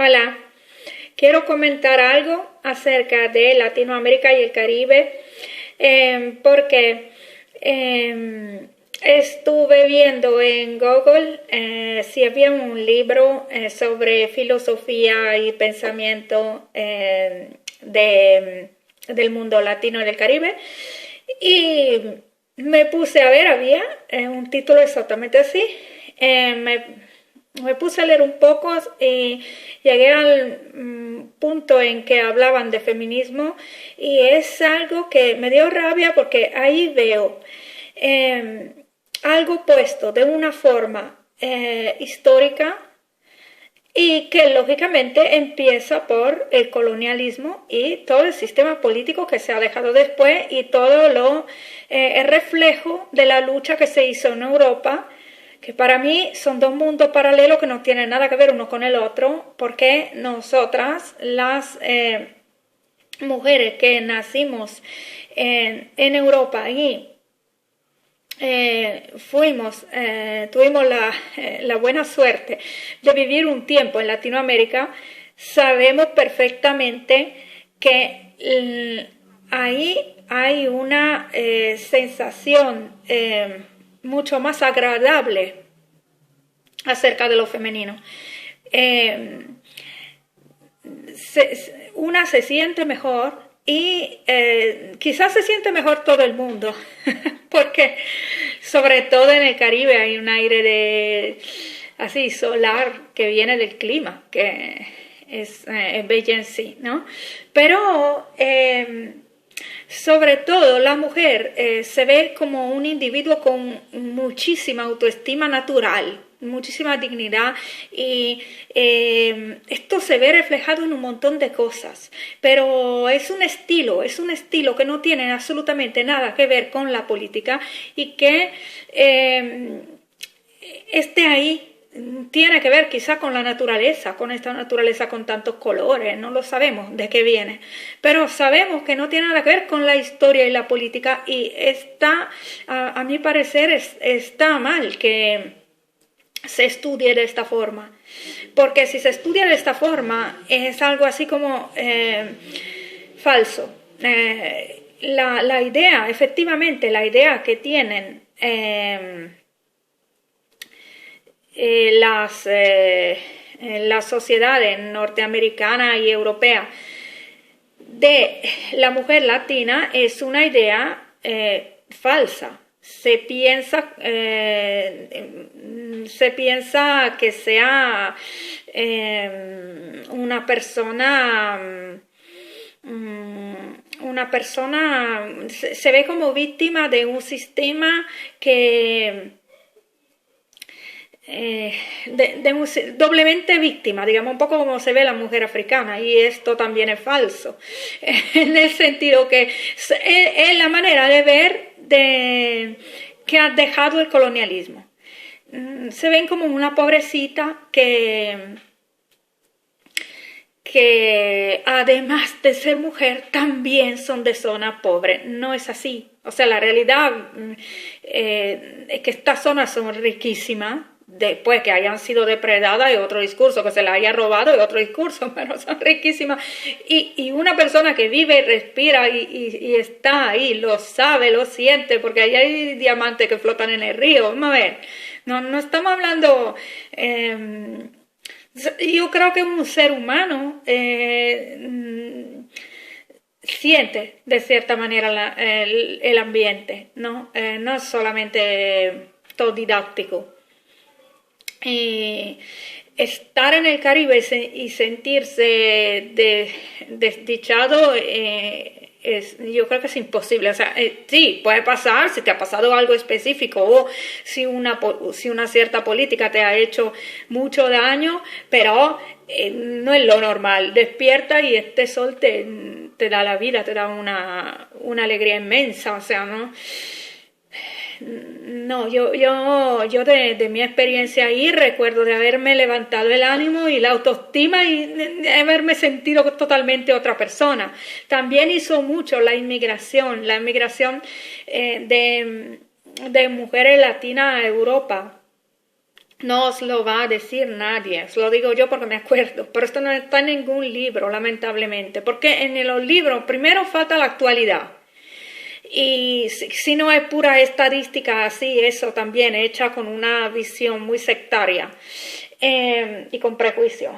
Hola, quiero comentar algo acerca de Latinoamérica y el Caribe porque estuve viendo en Google si había un libro sobre filosofía y pensamiento del mundo latino y del Caribe y me puse a ver, había un título exactamente así. Me puse a leer un poco y llegué al punto en que hablaban de feminismo y es algo que me dio rabia porque ahí veo algo puesto de una forma histórica y que lógicamente empieza por el colonialismo y todo el sistema político que se ha dejado después y todo el reflejo de la lucha que se hizo en Europa, que para mí son dos mundos paralelos que no tienen nada que ver uno con el otro, porque nosotras, las mujeres que nacimos en Europa y tuvimos la buena suerte de vivir un tiempo en Latinoamérica, sabemos perfectamente que ahí hay una sensación mucho más agradable acerca de lo femenino. Una se siente mejor y quizás se siente mejor todo el mundo, porque sobre todo en el Caribe hay un aire así solar que viene del clima, que es bello en sí, ¿no? Pero sobre todo la mujer se ve como un individuo con muchísima autoestima natural, muchísima dignidad y esto se ve reflejado en un montón de cosas, pero es un estilo que no tiene absolutamente nada que ver con la política y que esté ahí tiene que ver quizá con la naturaleza, con esta naturaleza con tantos colores, no lo sabemos de qué viene, pero sabemos que no tiene nada que ver con la historia y la política y está, a mi parecer, está mal que se estudie de esta forma, porque si se estudia de esta forma es algo así como falso. La idea, efectivamente, la idea que tienen las sociedades norteamericana y europea de la mujer latina es una idea falsa. Se piensa que sea una persona se ve como víctima de un sistema que doblemente víctima, digamos, un poco como se ve la mujer africana, y esto también es falso, en el sentido que es la manera de ver que ha dejado el colonialismo. Se ven como una pobrecita que además de ser mujer también son de zona pobre. No es así. O sea, la realidad es que estas zonas son riquísimas, después que hayan sido depredadas y otro discurso, que se las haya robado y otro discurso, pero son riquísimas. Y una persona que vive, respira y está ahí, lo sabe, lo siente, porque ahí hay diamantes que flotan en el río. Vamos a ver, no estamos hablando... yo creo que un ser humano siente de cierta manera el ambiente, ¿no? No es solamente todo didáctico. Estar en el Caribe y sentirse desdichado yo creo que es imposible. O sea, sí, puede pasar si te ha pasado algo específico o si una cierta política te ha hecho mucho daño, pero no es lo normal. Despierta y este sol te da la vida, te da una alegría inmensa, o sea, ¿no? No, yo de mi experiencia ahí recuerdo de haberme levantado el ánimo y la autoestima y de haberme sentido totalmente otra persona. También hizo mucho la inmigración de mujeres latinas a Europa. No os lo va a decir nadie, os lo digo yo porque me acuerdo, pero esto no está en ningún libro, lamentablemente, porque en los libros primero falta la actualidad. Y si no es pura estadística así, eso también hecha con una visión muy sectaria y con prejuicio.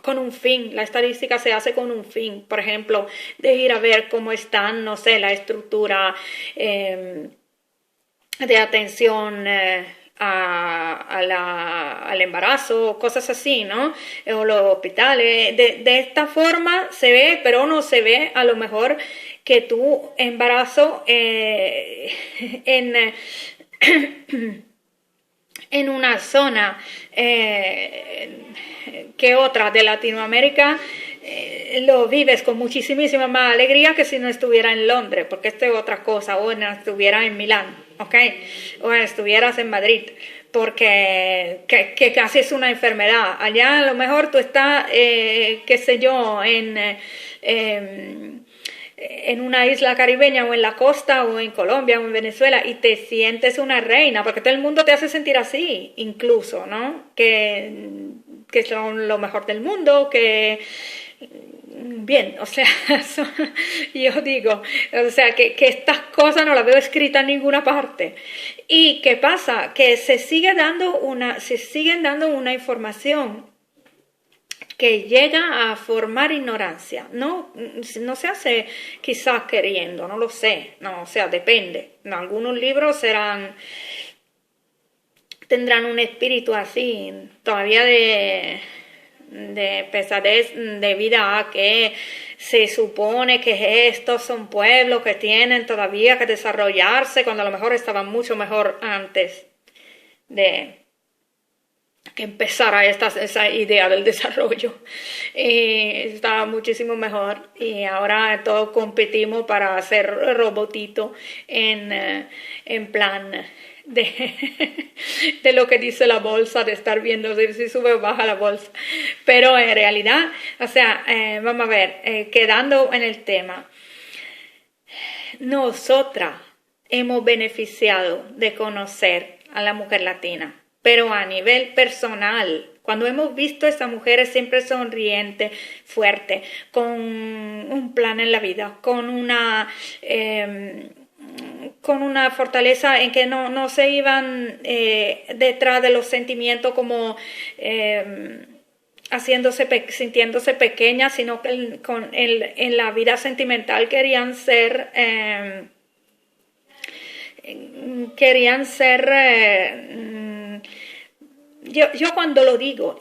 Con un fin, la estadística se hace con un fin, por ejemplo, de ir a ver cómo están, no sé, la estructura de atención al embarazo, cosas así, ¿no? O los hospitales. De esta forma se ve, pero no se ve a lo mejor que tu embarazo en una zona que otra de Latinoamérica lo vives con muchísima más alegría que si no estuviera en Londres, porque esto es otra cosa, o no estuviera en Milán, ¿ok? O estuvieras en Madrid, porque que casi es una enfermedad. Allá a lo mejor tú estás, qué sé yo, en una isla caribeña o en la costa o en Colombia o en Venezuela y te sientes una reina, porque todo el mundo te hace sentir así, incluso, ¿no? Que son lo mejor del mundo, que bien, o sea, yo digo, o sea, que estas cosas no las veo escritas en ninguna parte. ¿Y qué pasa? Que se siguen dando una información que llega a formar ignorancia. No se hace quizás queriendo, no lo sé, no, o sea, depende. Algunos libros tendrán un espíritu así, todavía de pesadez debido a que se supone que estos son pueblos que tienen todavía que desarrollarse cuando a lo mejor estaban mucho mejor antes de que empezara esa idea del desarrollo. Estaba muchísimo mejor y ahora todos competimos para hacer robotito en plan de lo que dice la bolsa, de estar viendo si sube o baja la bolsa. Pero en realidad, o sea, vamos a ver, quedando en el tema, nosotras hemos beneficiado de conocer a la mujer latina, pero a nivel personal, cuando hemos visto a esas mujeres siempre sonrientes, fuertes, con un plan en la vida, con una fortaleza en que no se iban detrás de los sentimientos como sintiéndose pequeñas, sino que en la vida sentimental querían ser yo cuando lo digo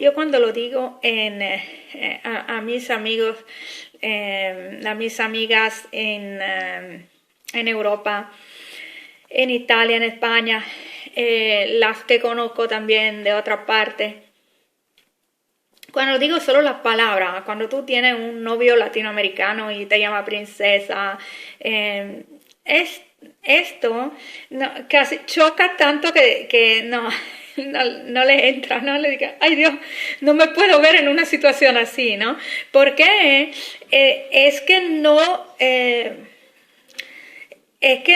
a mis amigos, a mis amigas en Europa, en Italia, en España, las que conozco también de otra parte. Cuando digo solo las palabras, cuando tú tienes un novio latinoamericano y te llama princesa, esto casi choca tanto que no le entra, no le diga, ay Dios, no me puedo ver en una situación así, ¿no? Porque es que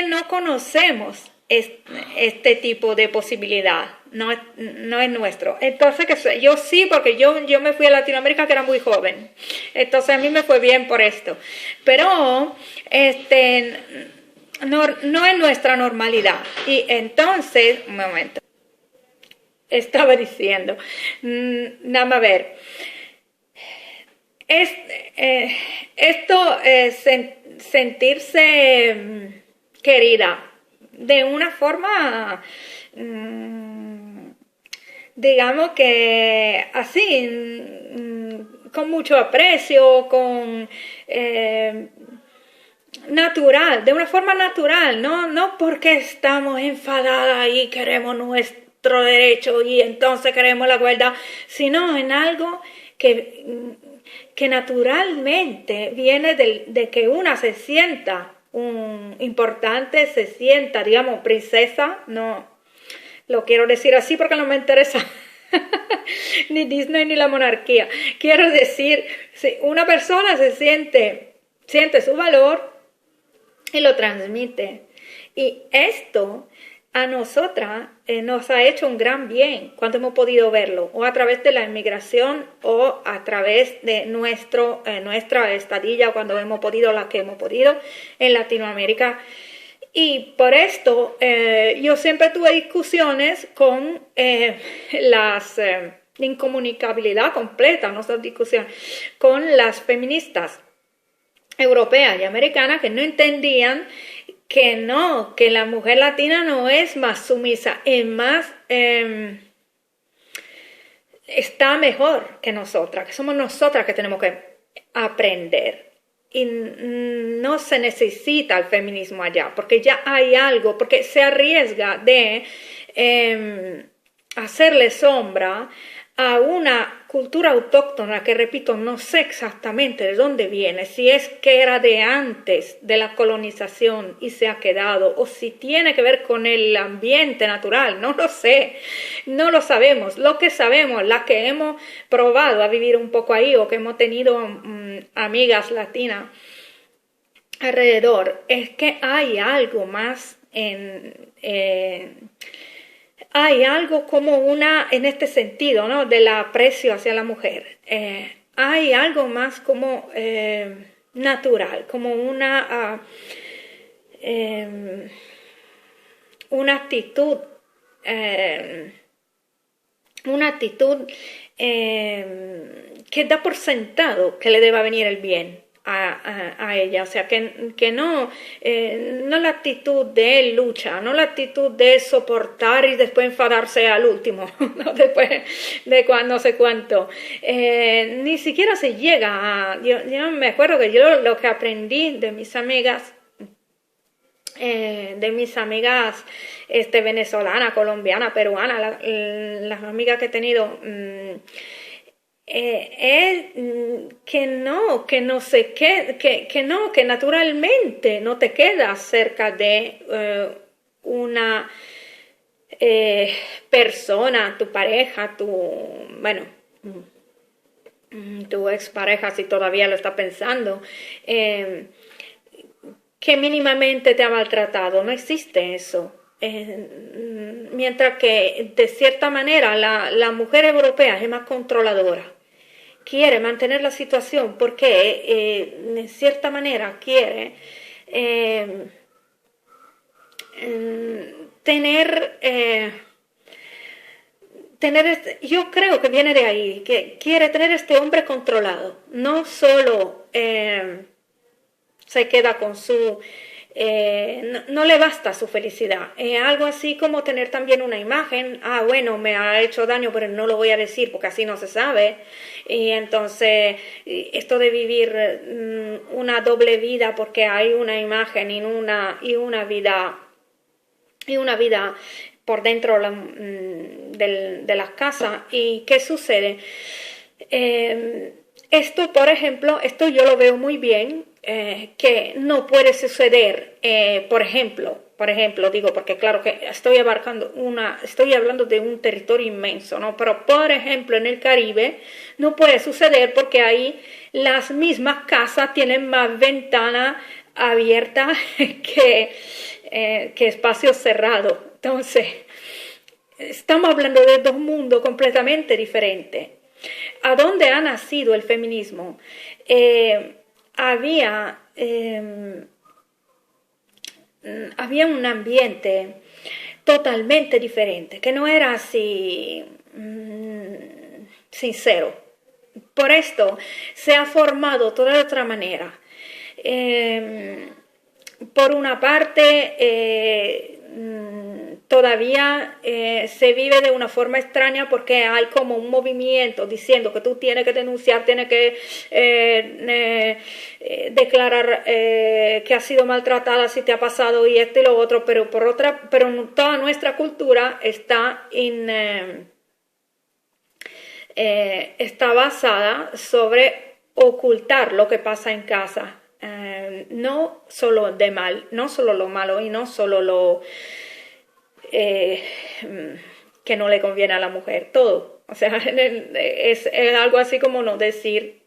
no conocemos este tipo de posibilidad, no es nuestro. Entonces, yo sí, porque yo me fui a Latinoamérica que era muy joven, entonces a mí me fue bien por esto, pero no es nuestra normalidad. Y entonces, un momento, estaba diciendo, nada más ver, sentirse querida de una forma, digamos que así, con mucho aprecio, natural, de una forma natural, no porque estamos enfadadas y queremos nuestro derecho y entonces queremos la igualdad, sino en algo que naturalmente viene de que una se sienta importante, se sienta, digamos, princesa. No lo quiero decir así porque no me interesa ni Disney ni la monarquía. Quiero decir, si una persona siente su valor y lo transmite, y esto a nosotras nos ha hecho un gran bien cuando hemos podido verlo, o a través de la inmigración o a través de nuestra estadía, cuando hemos podido, la que hemos podido en Latinoamérica. Y por esto yo siempre tuve discusiones con las incomunicabilidad completa, no son discusiones, con las feministas europeas y americanas que no entendían que no, que la mujer latina no es más sumisa, es más, está mejor que nosotras, que somos nosotras que tenemos que aprender. Y no se necesita el feminismo allá, porque ya hay algo, porque se arriesga de hacerle sombra a una cultura autóctona que, repito, no sé exactamente de dónde viene, si es que era de antes de la colonización y se ha quedado, o si tiene que ver con el ambiente natural, no lo sé, no lo sabemos. Lo que sabemos, las que hemos probado a vivir un poco ahí o que hemos tenido amigas latinas alrededor, es que hay algo más hay algo como en este sentido, ¿no? Del aprecio hacia la mujer. Hay algo más como natural, como una actitud, que da por sentado que le deba venir el bien a ella, o sea, que no la actitud de lucha, no la actitud de soportar y después enfadarse al último, ¿no? Después de no sé cuánto, ni siquiera se llega a, yo me acuerdo que yo lo que aprendí de mis amigas, venezolana, colombiana, peruana, las amigas que he tenido, que naturalmente no te quedas cerca de una persona, tu pareja, tu expareja, si todavía lo está pensando, que mínimamente te ha maltratado. No existe eso. Mientras que de cierta manera la mujer europea es más controladora, quiere mantener la situación porque de cierta manera quiere tener yo creo que viene de ahí, que quiere tener este hombre controlado, no solo se queda con su no le basta su felicidad, algo así como tener también una imagen, bueno, me ha hecho daño pero no lo voy a decir porque así no se sabe, y entonces esto de vivir una doble vida porque hay una imagen y una vida por dentro de las casas. ¿Y qué sucede? Esto, por ejemplo, yo lo veo muy bien, que no puede suceder, por ejemplo, digo, porque claro que estoy hablando de un territorio inmenso, ¿no? Pero, por ejemplo, en el Caribe no puede suceder porque ahí las mismas casas tienen más ventanas abiertas que espacios cerrados. Entonces, estamos hablando de dos mundos completamente diferentes. ¿A dónde ha nacido el feminismo? Había un ambiente totalmente diferente, que no era así sincero. Por esto se ha formado toda de otra manera. Por una parte, todavía se vive de una forma extraña porque hay como un movimiento diciendo que tú tienes que denunciar, tienes que declarar que has sido maltratada si te ha pasado y esto y lo otro, pero toda nuestra cultura está basada sobre ocultar lo que pasa en casa. No solo lo malo y no solo lo que no le conviene a la mujer, todo. O sea, es algo así como no decir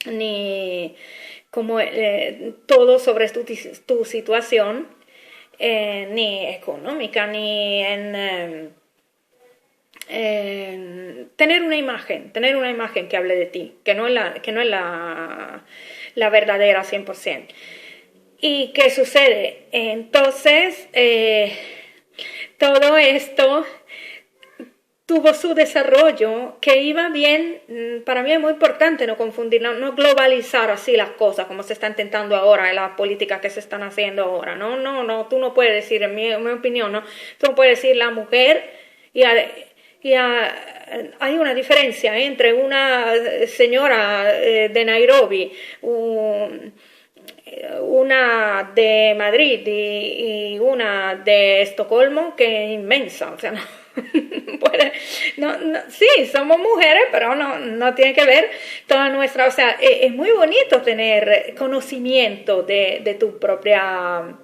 ni como todo sobre tu situación, ni económica, ni en tener una imagen que hable de ti, que no es la verdadera 100%. ¿Y qué sucede? Entonces, todo esto tuvo su desarrollo que iba bien. Para mí es muy importante no confundir, no globalizar así las cosas como se está intentando ahora en las políticas que se están haciendo ahora. No, tú no puedes decir, en mi opinión, no, tú no puedes decir la mujer hay una diferencia entre una señora de Nairobi, una de Madrid y una de Estocolmo, que es inmensa, o sea, no puede, sí, somos mujeres, pero no tiene que ver toda nuestra, o sea, es muy bonito tener conocimiento de tu propia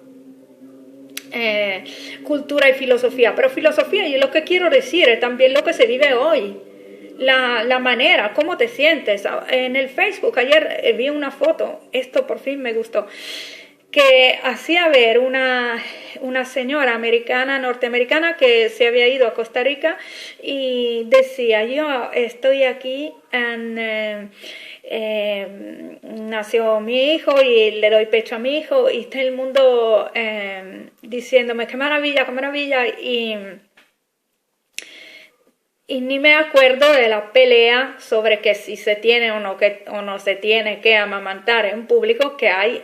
cultura y filosofía, pero filosofía, y lo que quiero decir es también lo que se vive hoy. La manera, cómo te sientes. En el Facebook ayer vi una foto, esto por fin me gustó, que hacía ver una señora norteamericana que se había ido a Costa Rica y decía, yo estoy aquí nació mi hijo y le doy pecho a mi hijo y está el mundo diciéndome qué maravilla, y ni me acuerdo de la pelea sobre que si se tiene o no se tiene que amamantar en público que hay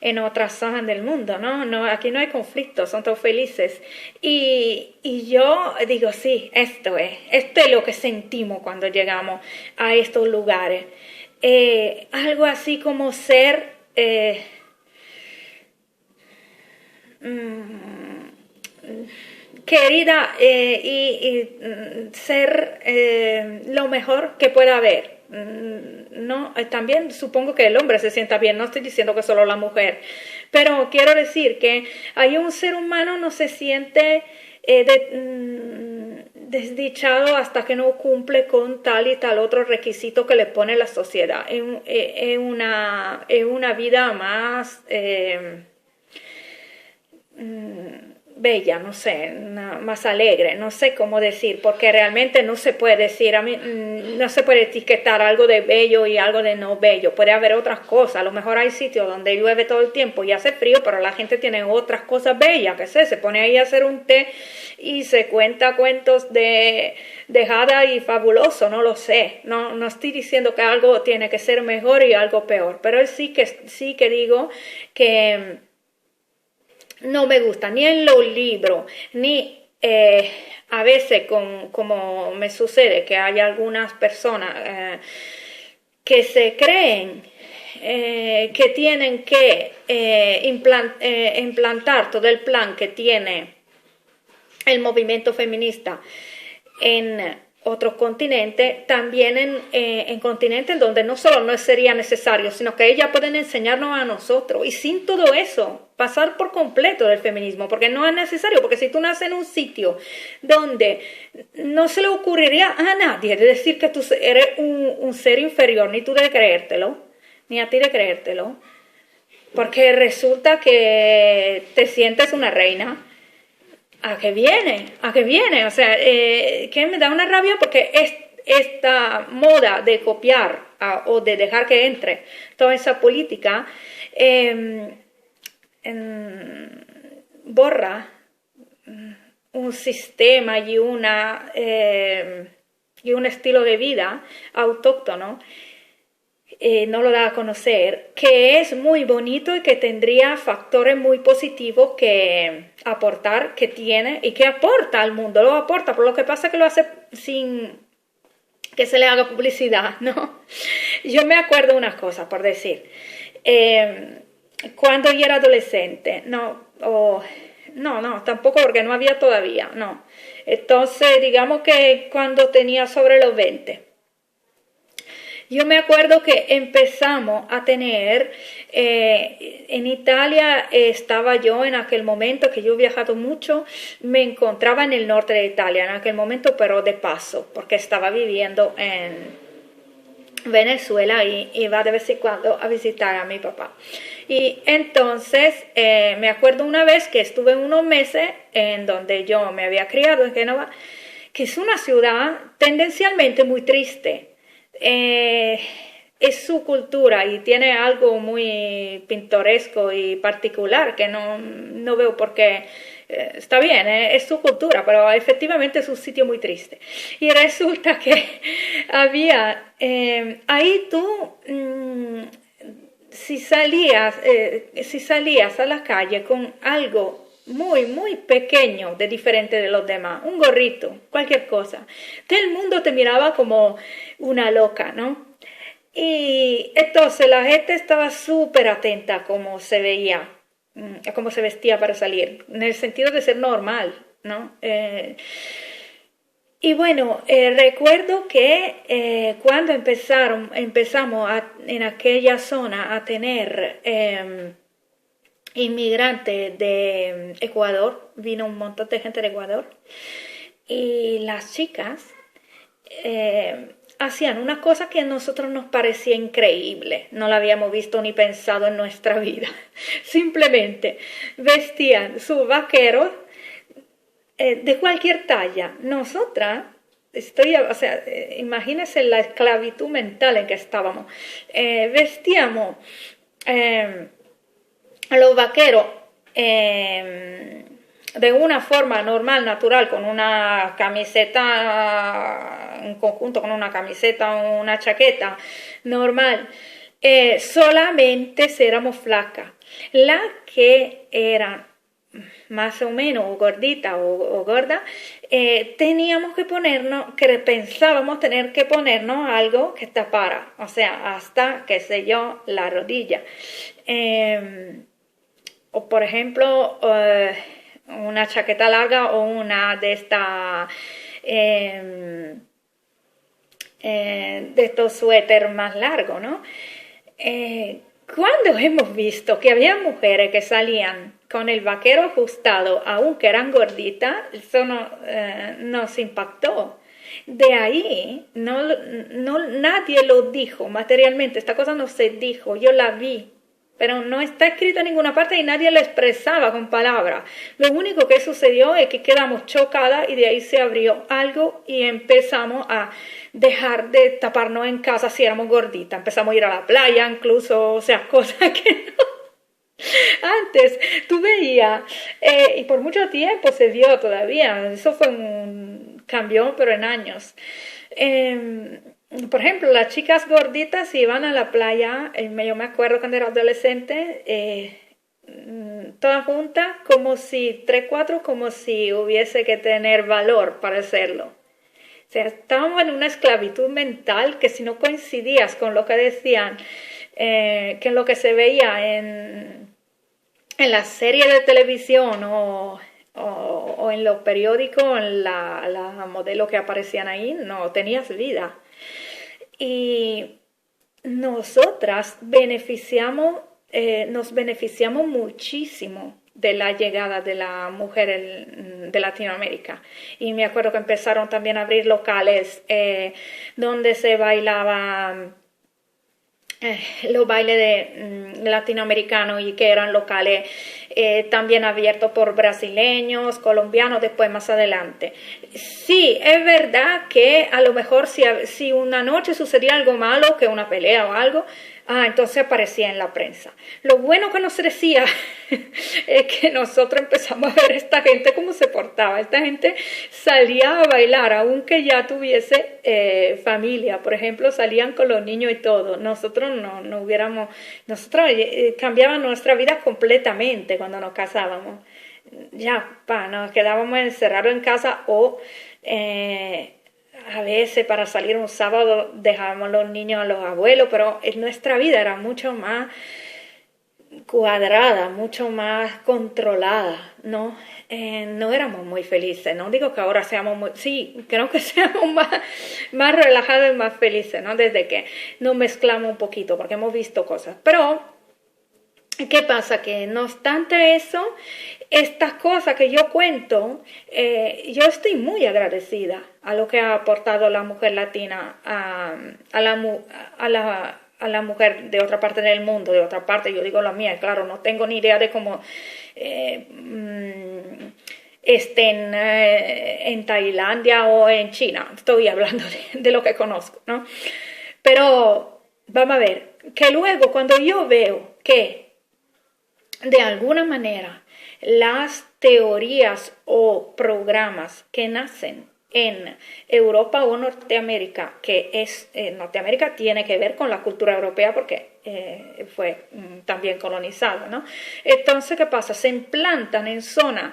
en otras zonas del mundo, ¿no? Aquí no hay conflicto, son todos felices. Y yo digo, sí, esto es lo que sentimos cuando llegamos a estos lugares. Algo así como ser querida y ser lo mejor que pueda haber. No, también supongo que el hombre se sienta bien, no estoy diciendo que solo la mujer, pero quiero decir que hay un ser humano no se siente desdichado hasta que no cumple con tal y tal otro requisito que le pone la sociedad. Es una vida más bella, no sé, más alegre, no sé cómo decir, porque realmente no se puede decir, no se puede etiquetar algo de bello y algo de no bello, puede haber otras cosas, a lo mejor hay sitios donde llueve todo el tiempo y hace frío, pero la gente tiene otras cosas bellas, que se pone ahí a hacer un té y se cuenta cuentos de hada y fabuloso, no lo sé, no estoy diciendo que algo tiene que ser mejor y algo peor, pero sí que digo que no me gusta ni en los libros, ni a veces como me sucede que hay algunas personas que se creen que tienen que implantar todo el plan que tiene el movimiento feminista en otros continentes, también en continentes donde no solo no sería necesario, sino que ellas pueden enseñarnos a nosotros y sin todo eso pasar por completo del feminismo, porque no es necesario, porque si tú naces en un sitio donde no se le ocurriría a nadie de decir que tú eres un ser inferior, ni tú de creértelo, ni a ti de creértelo, porque resulta que te sientes una reina. ¿A qué viene? O sea, que me da una rabia porque esta moda de copiar o de dejar que entre toda esa política borra un sistema y un estilo de vida autóctono. No lo da a conocer, que es muy bonito y que tendría factores muy positivos que aportar, que tiene y que aporta al mundo, lo aporta, por lo que pasa que lo hace sin que se le haga publicidad, ¿no? Yo me acuerdo unas cosas, por decir, cuando yo era adolescente, tampoco porque no había todavía, no. Entonces, digamos que cuando tenía sobre los 20, yo me acuerdo que empezamos a tener, en Italia estaba yo en aquel momento, que yo he viajado mucho, me encontraba en el norte de Italia en aquel momento, pero de paso, porque estaba viviendo Venezuela y iba de vez en cuando a visitar a mi papá. Y entonces me acuerdo una vez que estuve unos meses en donde yo me había criado en Génova, que es una ciudad tendencialmente muy triste. Es su cultura y tiene algo muy pintoresco y particular que no veo por qué. Está bien, es su cultura, pero efectivamente es un sitio muy triste. Y resulta que había, ahí tú, si salías a la calle con algo muy, muy pequeño de diferente de los demás, un gorrito, cualquier cosa, todo el mundo te miraba como una loca, ¿no? Y entonces la gente estaba súper atenta a cómo se veía, a cómo se vestía para salir, en el sentido de ser normal, ¿no? Y bueno, recuerdo que cuando empezamos en aquella zona a tener inmigrantes de Ecuador, vino un montón de gente de Ecuador, y las chicas hacían una cosa que a nosotros nos parecía increíble, no la habíamos visto ni pensado en nuestra vida. Simplemente vestían sus vaqueros de cualquier talla. Nosotras, imagínense la esclavitud mental en que estábamos. Vestíamos a los vaqueros de una forma normal, natural, con una camiseta, en conjunto con una camiseta o una chaqueta normal, solamente si éramos flacas. Las que eran más o menos gordita o gorda, teníamos que ponernos, que pensábamos tener que ponernos algo que tapara, o sea, hasta, qué sé yo, la rodilla. O por ejemplo, una chaqueta larga o una de estas de estos suéteres más largos, ¿no? ¿Cuándo hemos visto que había mujeres que salían con el vaquero ajustado, aunque eran gorditas? Eso nos impactó. De ahí, nadie lo dijo materialmente, esta cosa no se dijo, yo la vi, pero no está escrito en ninguna parte y nadie lo expresaba con palabras. Lo único que sucedió es que quedamos chocadas y de ahí se abrió algo y empezamos a dejar de taparnos en casa si éramos gorditas. Empezamos a ir a la playa incluso, o sea, cosas que no. Antes tú veías, y por mucho tiempo se dio todavía, eso fue un cambio, pero en años. Por ejemplo, las chicas gorditas iban a la playa, yo me acuerdo cuando era adolescente, todas juntas, como si, 3, 4, como si hubiese que tener valor para hacerlo. O sea, estábamos en una esclavitud mental que si no coincidías con lo que decían, que en lo que se veía en la serie de televisión o en los periódicos, en la modelo que aparecían ahí, no tenías vida. Y nosotras nos beneficiamos muchísimo de la llegada de la mujer de Latinoamérica. Y me acuerdo que empezaron también a abrir locales donde se bailaban los bailes de latinoamericanos y que eran locales también abiertos por brasileños, colombianos, después más adelante. Sí, es verdad que a lo mejor si una noche sucedía algo malo, que una pelea o algo, entonces aparecía en la prensa. Lo bueno que nos decía es que nosotros empezamos a ver esta gente cómo se portaba. Esta gente salía a bailar, aunque ya tuviese familia. Por ejemplo, salían con los niños y todo. Nosotros no hubiéramos... Nosotros cambiábamos nuestra vida completamente cuando nos casábamos. Ya, nos quedábamos encerrados en casa o... a veces para salir un sábado dejábamos los niños a los abuelos, pero nuestra vida era mucho más cuadrada, mucho más controlada, ¿no? No éramos muy felices, no digo que ahora seamos muy... Sí, creo que seamos más relajados y más felices, ¿no? Desde que nos mezclamos un poquito, porque hemos visto cosas. Pero ¿Qué pasa? Que no obstante eso, estas cosas que yo cuento, yo estoy muy agradecida a lo que ha aportado la mujer latina a la mujer de otra parte del mundo, de otra parte, yo digo la mía, claro, no tengo ni idea de cómo estén en Tailandia o en China, estoy hablando de lo que conozco, ¿no? Pero vamos a ver, que luego cuando yo veo que de alguna manera las teorías o programas que nacen en Europa o Norteamérica, que es Norteamérica tiene que ver con la cultura europea porque fue también colonizada, ¿no? Entonces, ¿qué pasa? Se implantan en zonas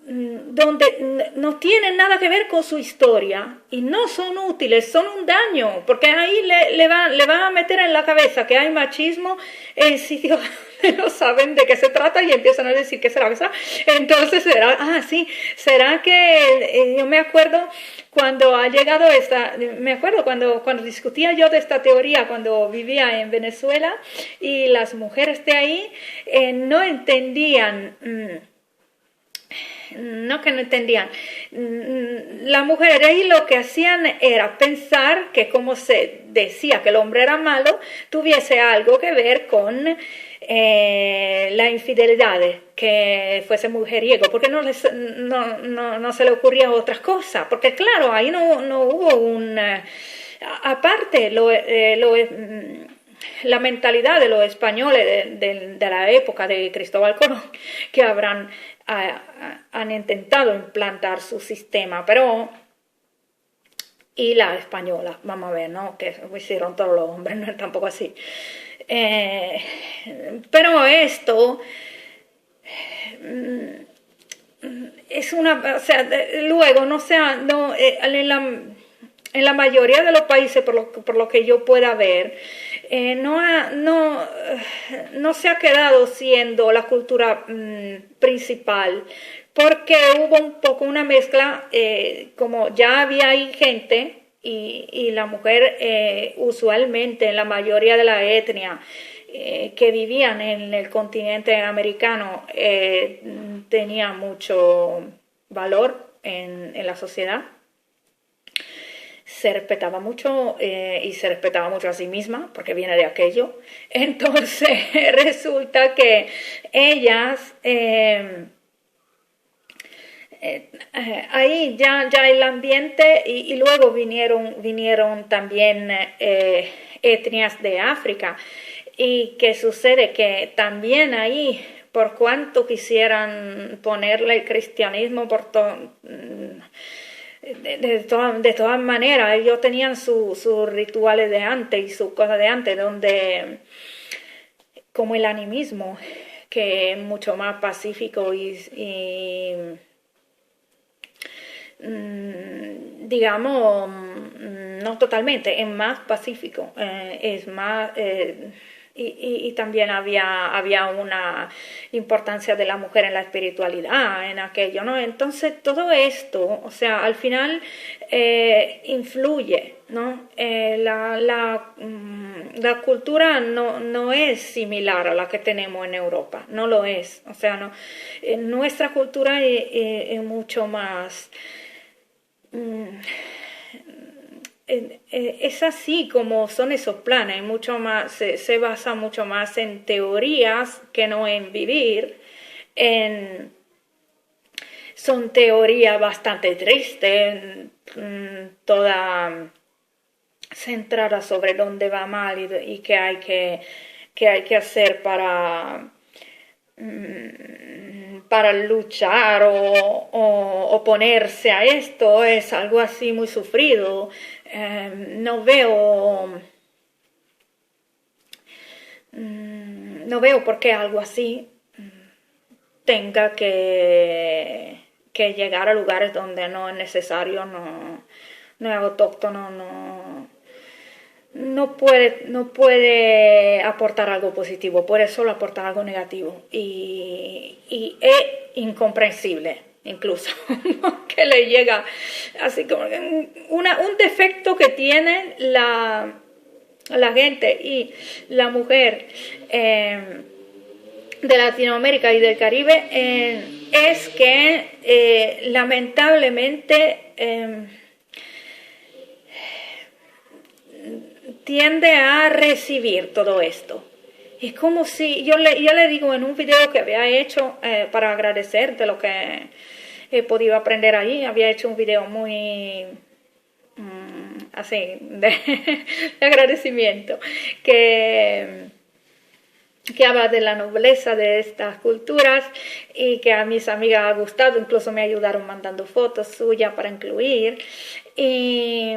donde no tienen nada que ver con su historia y no son útiles, son un daño, porque ahí le van a meter en la cabeza que hay machismo en sitios donde no saben de qué se trata y empiezan a decir que será, ¿verdad? Entonces será que yo me acuerdo cuando ha llegado me acuerdo cuando discutía yo de esta teoría cuando vivía en Venezuela y las mujeres de ahí no entendían. No que no entendían. Las mujeres ahí lo que hacían era pensar que como se decía que el hombre era malo, tuviese algo que ver con la infidelidad, que fuese mujeriego, porque no se le ocurría otras cosas, porque claro, ahí no hubo aparte la mentalidad de los españoles de la época de Cristóbal Colón, que han intentado implantar su sistema, y la española, vamos a ver, ¿no? Que hicieron todos los hombres, no es tampoco así. Pero esto es o sea, luego, en la mayoría de los países, por lo que yo pueda ver, no se ha quedado siendo la cultura principal, porque hubo un poco una mezcla, como ya había ahí gente, y la mujer usualmente en la mayoría de la etnia que vivían en el continente americano tenía mucho valor en la sociedad. Se respetaba mucho y se respetaba mucho a sí misma porque viene de aquello. Entonces resulta que ellas ahí ya el ambiente y luego vinieron también etnias de África. ¿Y qué sucede? Que también ahí, por cuanto quisieran ponerle el cristianismo por todo... De todas maneras, ellos tenían sus rituales de antes y sus cosas de antes, donde, como el animismo, que es mucho más pacífico y digamos, no totalmente, es más pacífico, es más... Y también había una importancia de la mujer en la espiritualidad, en aquello, ¿no? Entonces todo esto, o sea, al final influye, ¿no? La cultura no es similar a la que tenemos en Europa, no lo es, o sea, no, nuestra cultura es mucho más... es así como son esos planes, mucho más, se basa mucho más en teorías que no en vivir, son teorías bastante tristes, toda centrada sobre dónde va mal y qué hay que hacer para luchar o oponerse a esto, es algo así muy sufrido. No veo por qué algo así tenga que llegar a lugares donde no es necesario, no es autóctono, no puede aportar algo positivo, puede solo aportar algo negativo y es incomprensible incluso que le llega así como un defecto que tiene la gente y la mujer de Latinoamérica y del Caribe es que lamentablemente tiende a recibir todo esto. Es como si, yo le digo en un video que había hecho para agradecer de lo que he podido aprender ahí, había hecho un video muy así, de agradecimiento, que habla de la nobleza de estas culturas y que a mis amigas ha gustado, incluso me ayudaron mandando fotos suyas para incluir. Y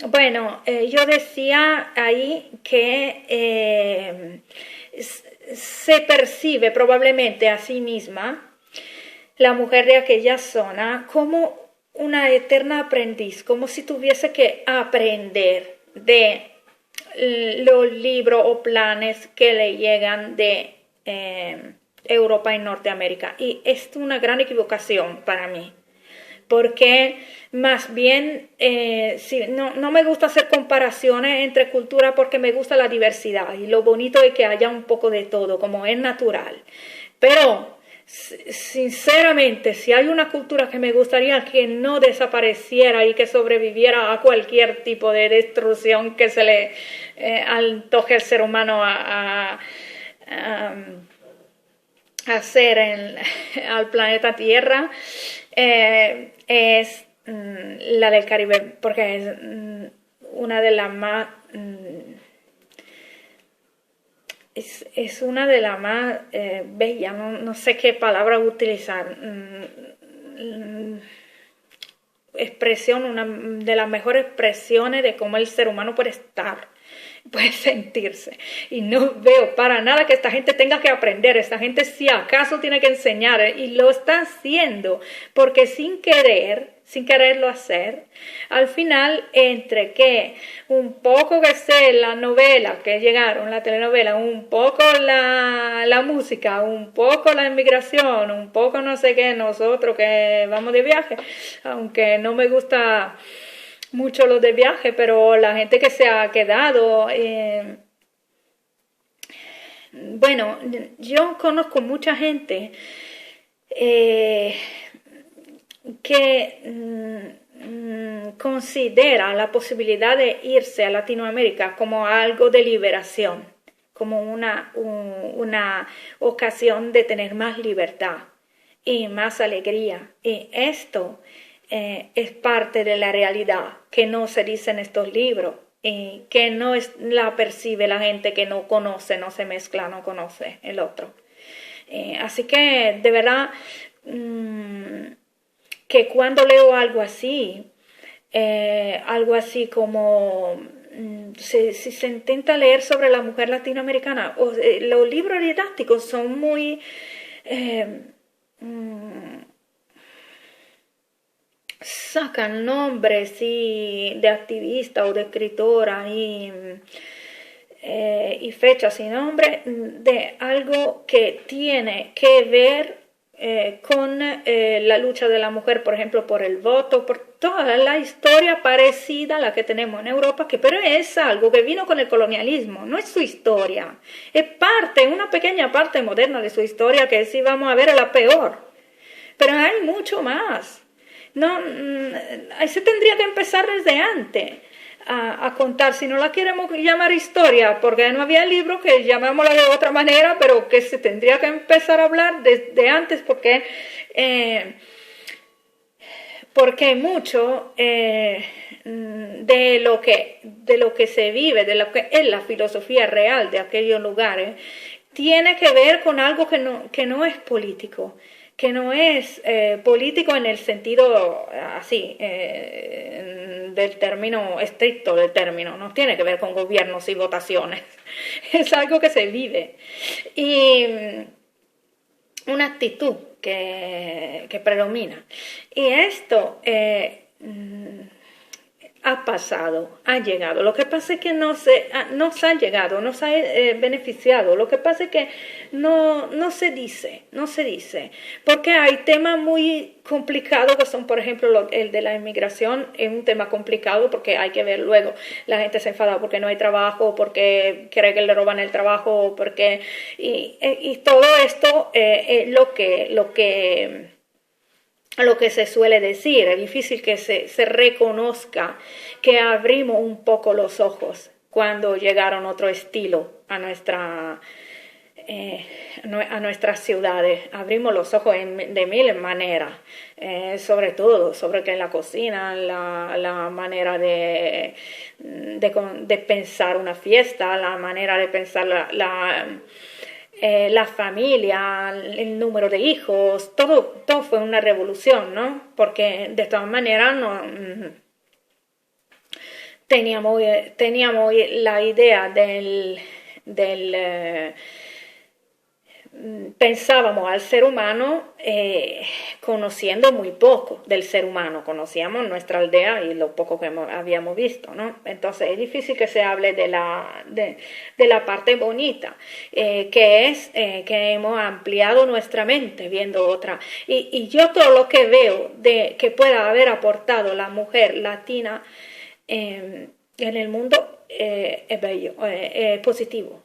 bueno, yo decía ahí que se percibe probablemente a sí misma la mujer de aquella zona como una eterna aprendiz, como si tuviese que aprender de los libros o planes que le llegan de Europa y Norteamérica. Y es una gran equivocación para mí, porque más bien no me gusta hacer comparaciones entre culturas porque me gusta la diversidad y lo bonito es que haya un poco de todo, como es natural. Pero sinceramente, si hay una cultura que me gustaría que no desapareciera y que sobreviviera a cualquier tipo de destrucción que se le antoje al ser humano a hacer al planeta Tierra, es la del Caribe, porque es una de las más... Es una de las más bellas, no sé qué palabra utilizar. Expresión, una de las mejores expresiones de cómo el ser humano puede estar, puede sentirse. Y no veo para nada que esta gente tenga que aprender. Esta gente si acaso tiene que enseñar, y lo está haciendo, porque sin quererlo hacer, al final, entre que un poco que sé la novela que llegaron, la telenovela, un poco la música, un poco la inmigración, un poco no sé qué, nosotros que vamos de viaje, aunque no me gusta mucho lo de viaje, pero la gente que se ha quedado... bueno, yo conozco mucha gente que considera la posibilidad de irse a Latinoamérica como algo de liberación, como una ocasión de tener más libertad y más alegría. Y esto es parte de la realidad que no se dice en estos libros y que no la percibe la gente que no conoce, no se mezcla, no conoce el otro. Así que de verdad... que cuando leo algo así como si se intenta leer sobre la mujer latinoamericana, los libros didácticos son muy sacan nombres de activista o de escritora y fechas y nombres de algo que tiene que ver con la lucha de la mujer, por ejemplo, por el voto, por toda la historia parecida a la que tenemos en Europa, pero es algo que vino con el colonialismo, no es su historia, es una pequeña parte moderna de su historia que sí vamos a ver a la peor, pero hay mucho más. Ahí se tendría que empezar desde antes a contar, si no la queremos llamar historia, porque no había libro que llamémosla de otra manera, pero que se tendría que empezar a hablar desde antes, porque mucho de lo que se vive, de lo que es la filosofía real de aquellos lugares, tiene que ver con algo que no es político, que no es político en el sentido así, del término estricto del término, no tiene que ver con gobiernos y votaciones, es algo que se vive y una actitud que predomina. Y esto ha pasado, ha llegado. Lo que pasa es que nos ha llegado, nos ha beneficiado. Lo que pasa es que no se dice, porque hay temas muy complicados que son, por ejemplo, el de la inmigración es un tema complicado porque hay que ver luego. La gente se enfada porque no hay trabajo, porque cree que le roban el trabajo, porque y todo esto es lo que se suele decir. Es difícil que se reconozca que abrimos un poco los ojos cuando llegaron otro estilo a nuestras ciudades. Abrimos los ojos de mil maneras, sobre todo sobre que en la cocina, la manera de pensar una fiesta, la manera de pensar la familia, el número de hijos, todo fue una revolución, ¿no? Porque de todas maneras teníamos la idea pensábamos al ser humano conociendo muy poco del ser humano, conocíamos nuestra aldea y lo poco que habíamos visto, ¿no? Entonces es difícil que se hable de la parte bonita, que es que hemos ampliado nuestra mente viendo otra. Y yo todo lo que veo de que pueda haber aportado la mujer latina en el mundo es bello, es positivo,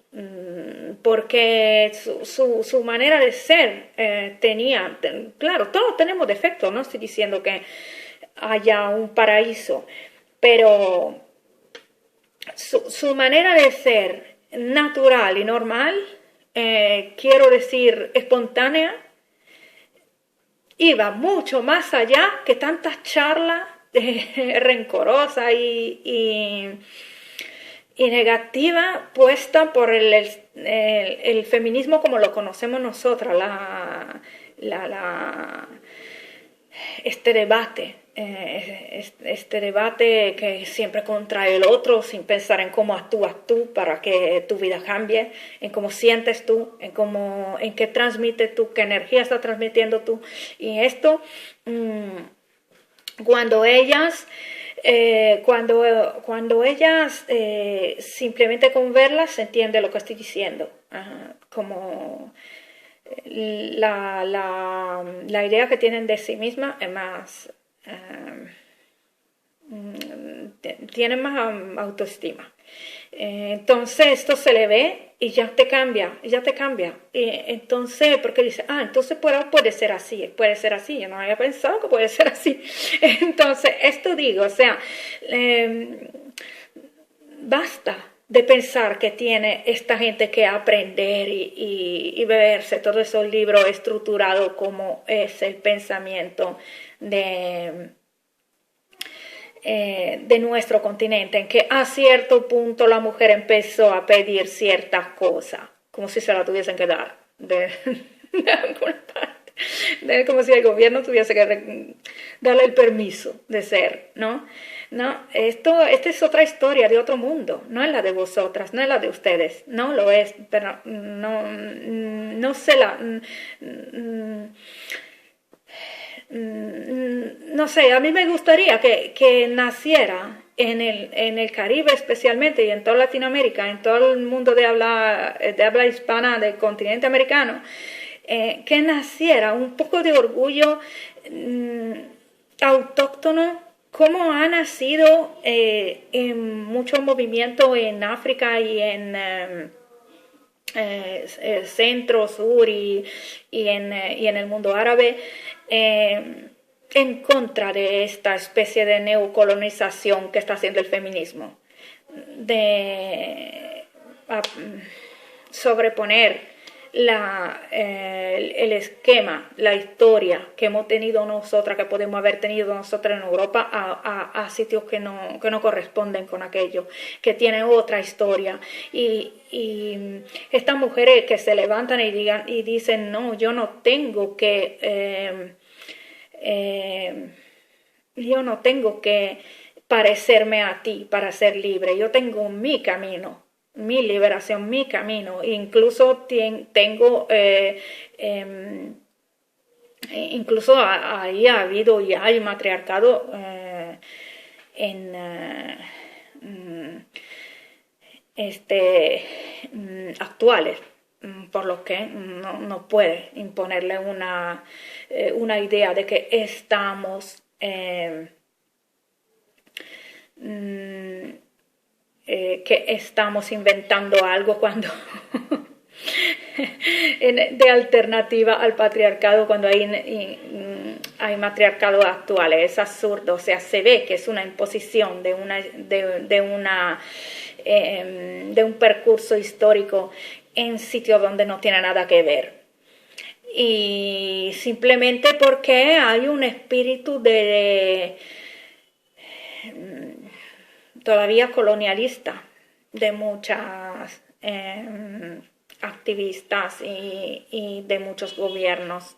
porque su manera de ser claro, todos tenemos defectos, no estoy diciendo que haya un paraíso, pero su manera de ser natural y normal, quiero decir espontánea, iba mucho más allá que tantas charlas rencorosa y negativa puesta por el feminismo como lo conocemos nosotras, este debate que siempre contra el otro sin pensar en cómo actúas tú para que tu vida cambie, en cómo sientes tú, en qué transmites tú, qué energía estás transmitiendo tú. Y esto cuando ellas simplemente con verlas se entiende lo que estoy diciendo. Como la idea que tienen de sí misma es más tienen más autoestima. Entonces esto se le ve y ya te cambia. Entonces, porque dice, entonces puede ser así, yo no había pensado que puede ser así. Entonces, esto digo, o sea, basta de pensar que tiene esta gente que aprender y beberse todos esos libros estructurados como es el pensamiento de nuestro continente, en que a cierto punto la mujer empezó a pedir ciertas cosas, como si se la tuviesen que dar de alguna parte, como si el gobierno tuviese que darle el permiso de ser, ¿no? No, esta es otra historia de otro mundo, no es la de vosotras, no es la de ustedes, no lo es, pero no sé no sé, a mí me gustaría que naciera en el Caribe especialmente y en toda Latinoamérica, en todo el mundo de habla hispana del continente americano, que naciera un poco de orgullo autóctono, como ha nacido en muchos movimientos en África y en centro, sur y en el mundo árabe, en contra de esta especie de neocolonización que está haciendo el feminismo, de sobreponer el esquema, la historia que hemos tenido nosotras, que podemos haber tenido nosotras en Europa, a sitios que no corresponden con aquello, que tienen otra historia. Y estas mujeres que se levantan y dicen, no, yo no tengo que parecerme a ti para ser libre, yo tengo mi camino, mi liberación, mi camino. Incluso tengo incluso ahí ha habido y hay matriarcado en actuales, por lo que no puede imponerle una idea de que estamos inventando algo cuando de alternativa al patriarcado, cuando hay matriarcado actuales. Es absurdo, o sea, se ve que es una imposición de un percurso histórico en sitios donde no tiene nada que ver. Y simplemente porque hay un espíritu todavía colonialista de muchas activistas y de muchos gobiernos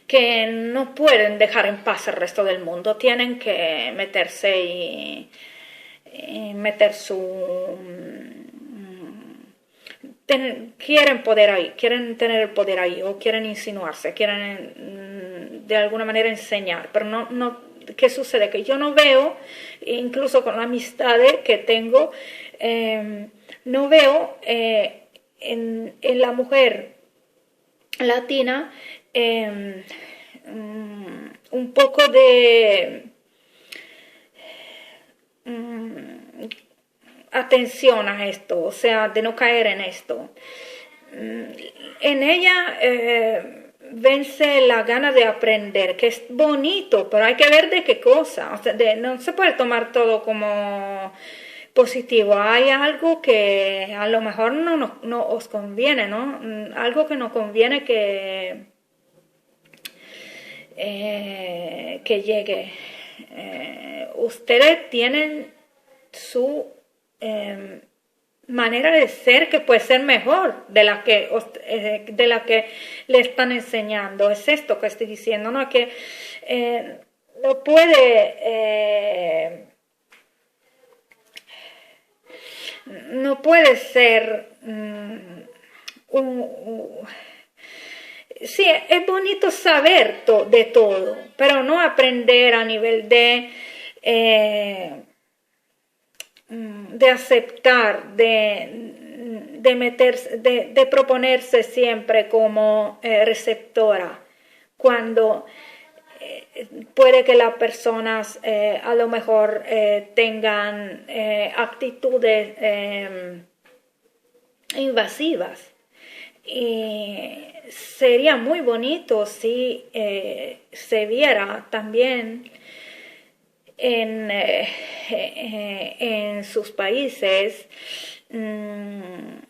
que no pueden dejar en paz el resto del mundo, tienen que meterse y meter quieren poder ahí, quieren tener el poder ahí, o quieren insinuarse, quieren de alguna manera enseñar, pero no, ¿qué sucede? Que yo no veo, incluso con la amistad que tengo, no veo en la mujer latina un poco de atención a esto, o sea, de no caer en esto. En ella vence la gana de aprender, que es bonito, pero hay que ver de qué cosa. O sea, no se puede tomar todo como positivo. Hay algo que a lo mejor no os conviene, ¿no? Algo que nos conviene que llegue. Ustedes tienen su manera de ser que puede ser mejor de la que le están enseñando. Es esto que estoy diciendo, ¿no? Que no puede ser sí, es bonito saber de todo, pero no aprender a nivel de aceptar, de meterse, de proponerse siempre como receptora, cuando puede que las personas a lo mejor tengan actitudes invasivas. Y sería muy bonito si se viera también en sus países, en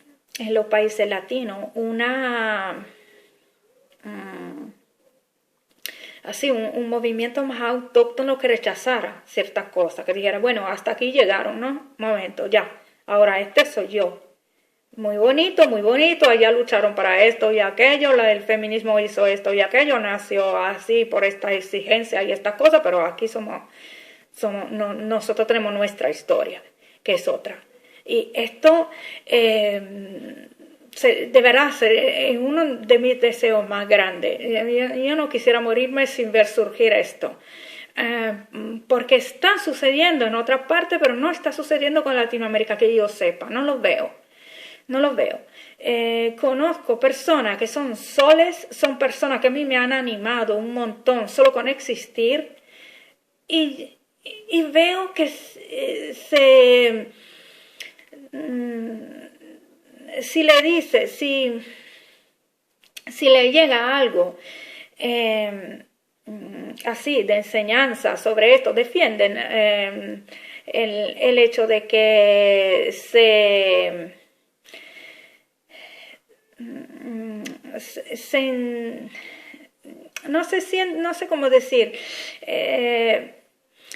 los países latinos, un movimiento más autóctono que rechazara ciertas cosas, que dijera, bueno, hasta aquí llegaron, ¿no? Momento, ya, ahora este soy yo. Muy bonito, allá lucharon para esto y aquello, el feminismo hizo esto y aquello, nació así por esta exigencia y esta cosa, pero aquí nosotros tenemos nuestra historia, que es otra. Y esto deberá ser uno de mis deseos más grandes. Yo no quisiera morirme sin ver surgir esto. Porque está sucediendo en otra parte, pero no está sucediendo con Latinoamérica, que yo sepa, no lo veo. Conozco personas que son soles, son personas que a mí me han animado un montón solo con existir, y veo que si le dice, si le llega algo así de enseñanza sobre esto, defienden el hecho de que no sé cómo decir,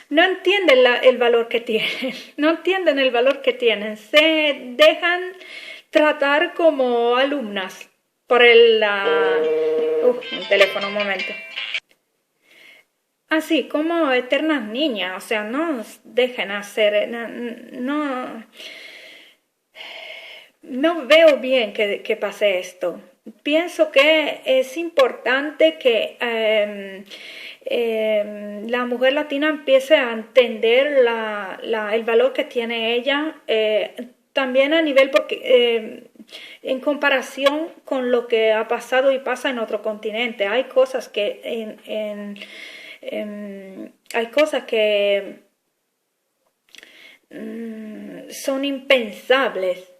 no entienden el valor que tienen, se dejan tratar como alumnas por un teléfono, un momento. Así como eternas niñas, o sea, no dejen hacer, no veo bien que pase esto. pienso que es importante que la mujer latina empiece a entender el valor que tiene ella, también a nivel porque en comparación con lo que ha pasado y pasa en otro continente, hay cosas que hay cosas que son impensables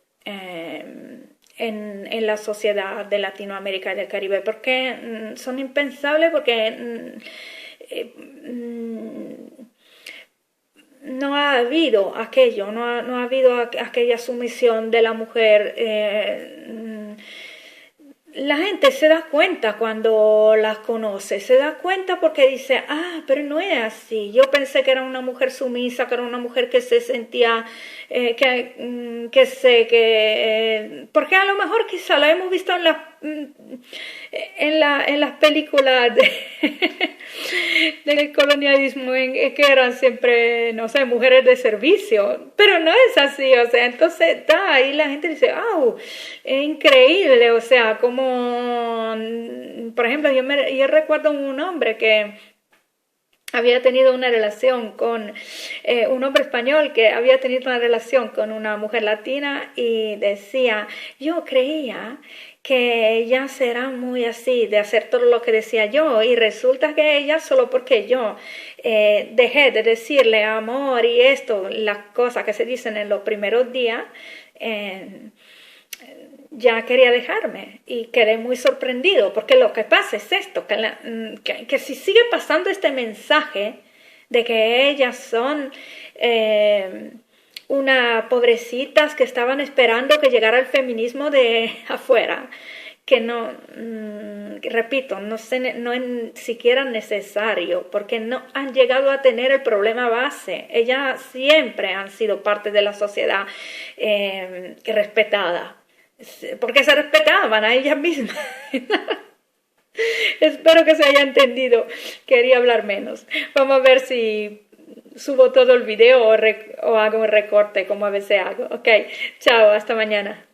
en la sociedad de Latinoamérica y del Caribe. Porque son impensables porque no ha habido aquello, no ha habido aquella sumisión de la mujer. La gente se da cuenta cuando las conoce, se da cuenta porque dice, pero no es así. Yo pensé que era una mujer sumisa, que era una mujer que se sentía, porque a lo mejor quizá la hemos visto en las películas del colonialismo, que eran siempre, no sé, mujeres de servicio, pero no es así, o sea, entonces ahí la gente dice, es increíble, o sea, como, por ejemplo, yo recuerdo un hombre que había tenido una relación con un hombre español que había tenido una relación con una mujer latina y decía, yo creía que ellas eran muy así, de hacer todo lo que decía yo, y resulta que ellas, solo porque yo dejé de decirle amor y esto, las cosas que se dicen en los primeros días, ya quería dejarme y quedé muy sorprendido, porque lo que pasa es esto, que si sigue pasando este mensaje de que ellas son unas pobrecitas que estaban esperando que llegara el feminismo de afuera, que no, repito, no es siquiera necesario, porque no han llegado a tener el problema base. Ellas siempre han sido parte de la sociedad respetada, porque se respetaban a ellas mismas. Espero que se haya entendido. Quería hablar menos. Vamos a ver si subo todo el video o hago un recorte como a veces hago. Ok, chao, hasta mañana.